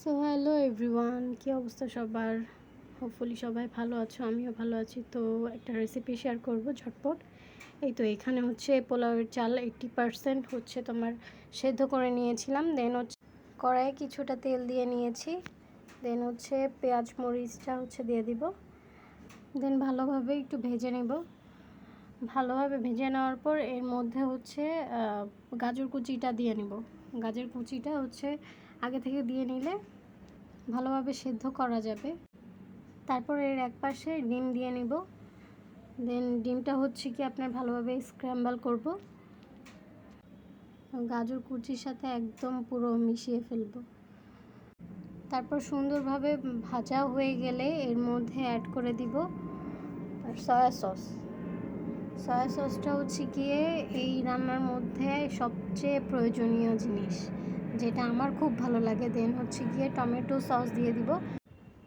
So hello everyone, কী অবস্থা সবার? Hopefully সবাই ভালো আছো, আমিও ভালো আছি। তো একটা রেসিপি শেয়ার করব ঝটপট। এই তো এখানে হচ্ছে পোলাওয়ের চাল 80% হচ্ছে তোমার সেদ্ধ করে নিয়েছিলাম। দেন হচ্ছে কড়াইয়ে কিছুটা তেল দিয়ে নিয়েছি। দেন হচ্ছে পেঁয়াজ মরিচটা হচ্ছে দিয়ে দিব। দেন ভালোভাবে একটু ভেজে নেব। ভালোভাবে ভেজে নেওয়ার পর এর মধ্যে হচ্ছে গাজর কুচিটা দিয়ে নেব। গাজর কুচিটা হচ্ছে আগে থেকে দিয়ে নিলে ভালোভাবে সেদ্ধ করা যাবে। তারপর এর এক পাশে ডিম দিয়ে নেব। দেন ডিমটা হচ্ছে কি আপনার ভালোভাবে স্ক্র্যাম্বল করব, গাজর কুচির সাথে একদম পুরো মিশিয়ে ফেলবো। তারপর সুন্দরভাবে ভাজা হয়ে গেলে এর মধ্যে অ্যাড করে দিব সয়া সস। সয়া সসটা হচ্ছে গিয়ে এই রান্নার মধ্যে সবচেয়ে প্রয়োজনীয় জিনিস, যেটা আমার খুব ভালো লাগে। দেন হচ্ছে গিয়ে টমেটো সস দিয়ে দিব।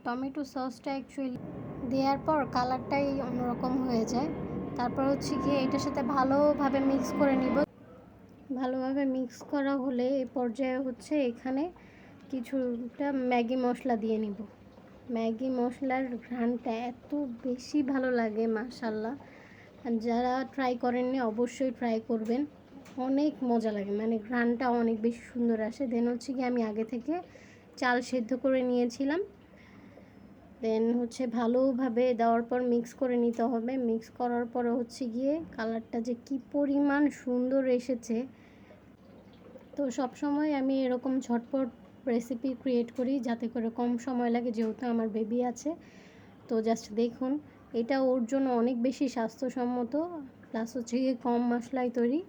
টমেটো সসটা অ্যাকচুয়ালি দেওয়ার পর কালারটাই অন্যরকম হয়ে যায়। তারপর হচ্ছে গিয়ে এটার সাথে ভালোভাবে মিক্স করে নিব। ভালোভাবে মিক্স করা হলে এই পর্যায়ে হচ্ছে এখানে কিছুটা ম্যাগি মশলা দিয়ে নিব। ম্যাগি মশলার ঘ্রাণটা এত বেশি ভালো লাগে, মাশাল্লাহ। যারা ট্রাই করেননি অবশ্যই ট্রাই করবেন, অনেক মজা লাগে, মানে ঘ্রাণটা অনেক বেশি সুন্দর আসে। দেন হচ্ছে কি আমি আগে থেকে চাল সেদ্ধ করে নিয়েছিলাম। দেন হচ্ছে ভালোভাবে দেওয়ার পর মিক্স করে নিতে হবে। মিক্স করার পরে হচ্ছে গিয়ে কালারটা যে কি পরিমাণ সুন্দর এসেছে। তো সব সময় আমি এরকম ঝটপট রেসিপি ক্রিয়েট করি যাতে করে কম সময় লাগে, যেহেতু আমার বেবি আছে। তো জাস্ট দেখুন, এটা ওর জন্য অনেক বেশি স্বাস্থ্যসম্মত, প্লাস হচ্ছে গিয়ে কম মশলায় তৈরি।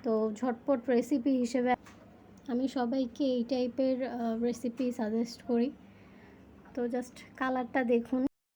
তো ঝটপট রেসিপি হিসেবে আমি সবাইকে এই টাইপের রেসিপি সাজেস্ট করি। তো জাস্ট কালারটা দেখুন।